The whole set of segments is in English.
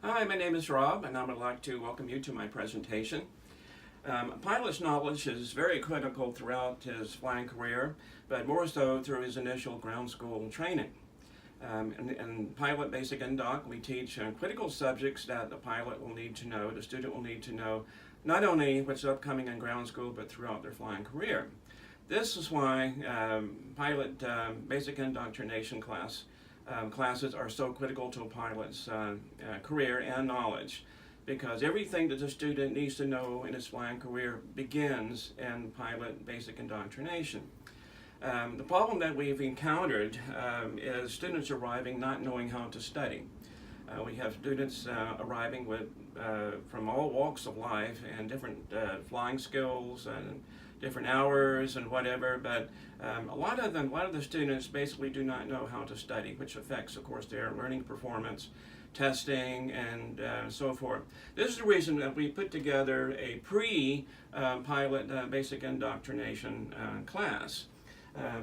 Hi, my name is Rob, and I would like to welcome you to my presentation. A pilot's knowledge is very critical throughout his flying career, but more so through his initial ground school training. In Pilot Basic Indoc, we teach critical subjects that the pilot will need to know, the student will need to know, not only what's upcoming in ground school, but throughout their flying career. This is why Pilot Basic Indoctrination classes are so critical to a pilot's career and knowledge, because everything that the student needs to know in his flying career begins in Pilot Basic Indoctrination. The problem that we've encountered is students arriving not knowing how to study. We have students arriving with from all walks of life and different flying skills and different hours and whatever, but a lot of the students basically do not know how to study, which affects, of course, their learning performance, testing, and so forth. This is the reason that we put together a pre-pilot basic indoctrination class.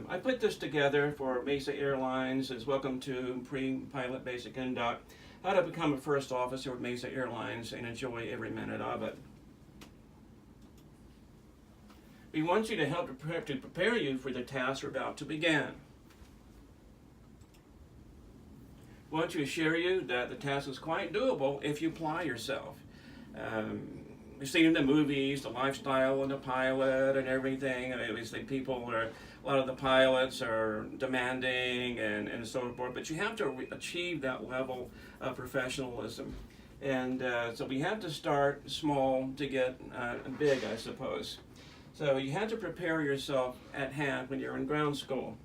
I put this together for Mesa Airlines as Welcome to Pre-Pilot Basic Indoc, how to become a first officer with Mesa Airlines and enjoy every minute of it. We want you to help to prepare you for the tasks we're about to begin. We want you to assure you that the task is quite doable if you apply yourself. We've seen in the movies the lifestyle of the pilot and everything. Obviously, a lot of the pilots are demanding and so forth, but you have to achieve that level of professionalism. And so we have to start small to get big, I suppose. So you have to prepare yourself at hand when you're in ground school.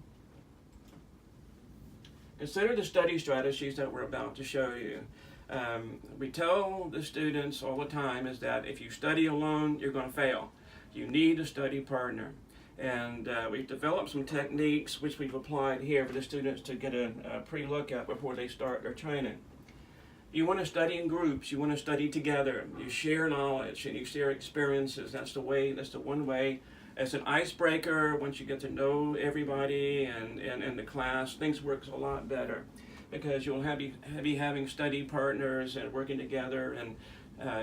Consider the study strategies that we're about to show you. We tell the students all the time is that if you study alone, you're going to fail. You need a study partner. And we've developed some techniques which we've applied here for the students to get a pre-look at before they start their training. You want to study in groups, you want to study together, you share knowledge and you share experiences. That's the one way. As an icebreaker, once you get to know everybody and in the class, things work a lot better, because you'll be having study partners and working together and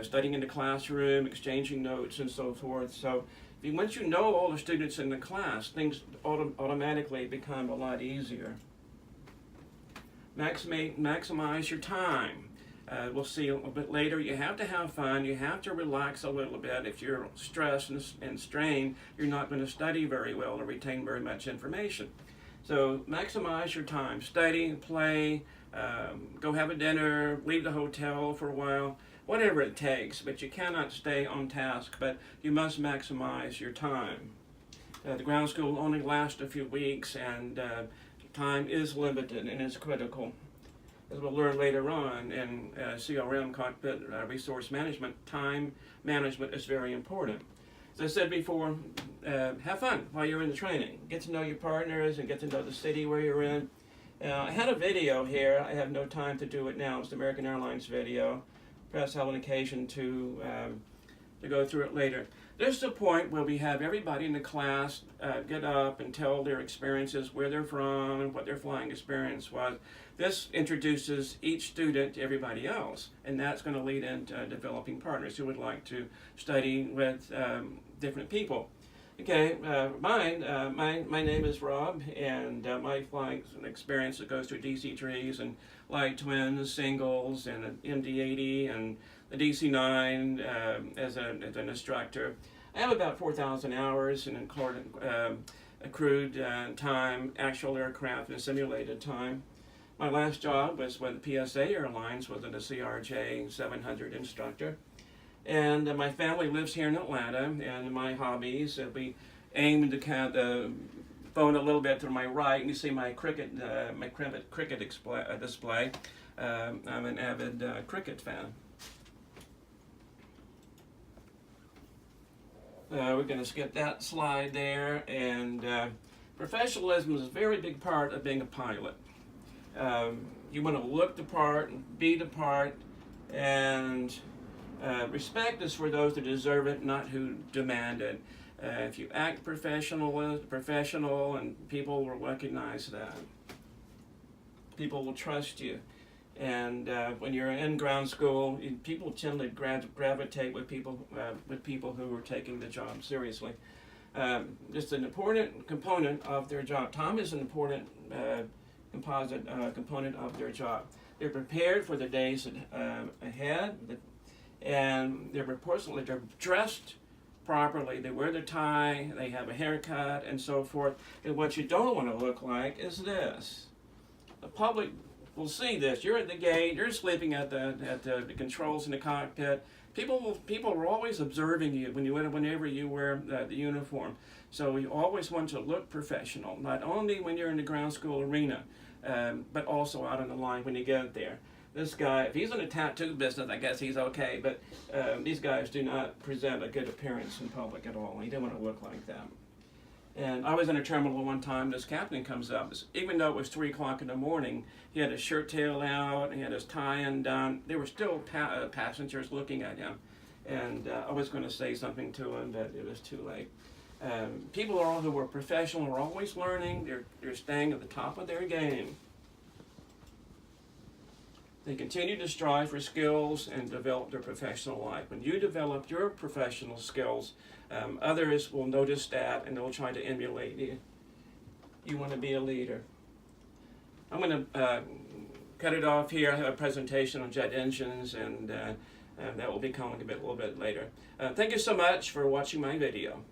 studying in the classroom, exchanging notes and so forth. So once you know all the students in the class, things automatically become a lot easier. Maximize your time. We'll see a little bit later. You have to have fun. You have to relax a little bit. If you're stressed and strained, you're not going to study very well or retain very much information. So maximize your time. Study, play, go have a dinner, leave the hotel for a while, whatever it takes. But you cannot stay on task, but you must maximize your time. The ground school will only last a few weeks, and time is limited and is critical. As we'll learn later on in CRM, Cockpit Resource Management, time management is very important. As I said before, have fun while you're in the training. Get to know your partners and get to know the city where you're in. I had a video here. I have no time to do it now. It's the American Airlines video. Perhaps have an occasion to go through it later. This is the point where we have everybody in the class get up and tell their experiences, where they're from, and what their flying experience was. This introduces each student to everybody else, and that's going to lead into developing partners who would like to study with different people. Okay, my name is Rob, and my flying experience goes through DC-3s and light twins, singles, and an MD-80 and the DC-9 as an instructor. I have about 4,000 hours in accrued time, actual aircraft, and simulated time. My last job was with PSA Airlines, was a CRJ 700 instructor. And my family lives here in Atlanta, and my hobbies, we aim to kind of phone a little bit to my right, and you see my cricket display. I'm an avid cricket fan. We're going to skip that slide there, and professionalism is a very big part of being a pilot. You want to look the part, be the part, and respect is for those that deserve it, not who demand it. If you act professional, and people will recognize that. People will trust you. And when you're in ground school, people tend to gravitate with people who are taking the job seriously. Just an important component of their job. Time is an important component of their job. They're prepared for the days ahead, and they're dressed properly. They wear their tie, they have a haircut, and so forth. And what you don't want to look like is this. The public will see this. You're at the gate. You're sleeping at the controls in the cockpit. People are always observing you whenever you wear the uniform. So you always want to look professional, not only when you're in the ground school arena, but also out on the line when you get there. This guy, if he's in the tattoo business, I guess he's okay, but these guys do not present a good appearance in public at all. He didn't want to look like that. And I was in a terminal one time, this captain comes up, even though it was 3 o'clock in the morning, he had his shirt tail out, he had his tie undone. There were still passengers looking at him. And I was going to say something to him, but it was too late. People who are professional are always learning. They're staying at the top of their game. They continue to strive for skills and develop their professional life. When you develop your professional skills, others will notice that and they'll try to emulate you. You want to be a leader. I'm going to cut it off here. I have a presentation on jet engines, and that will be coming a little bit later. Thank you so much for watching my video.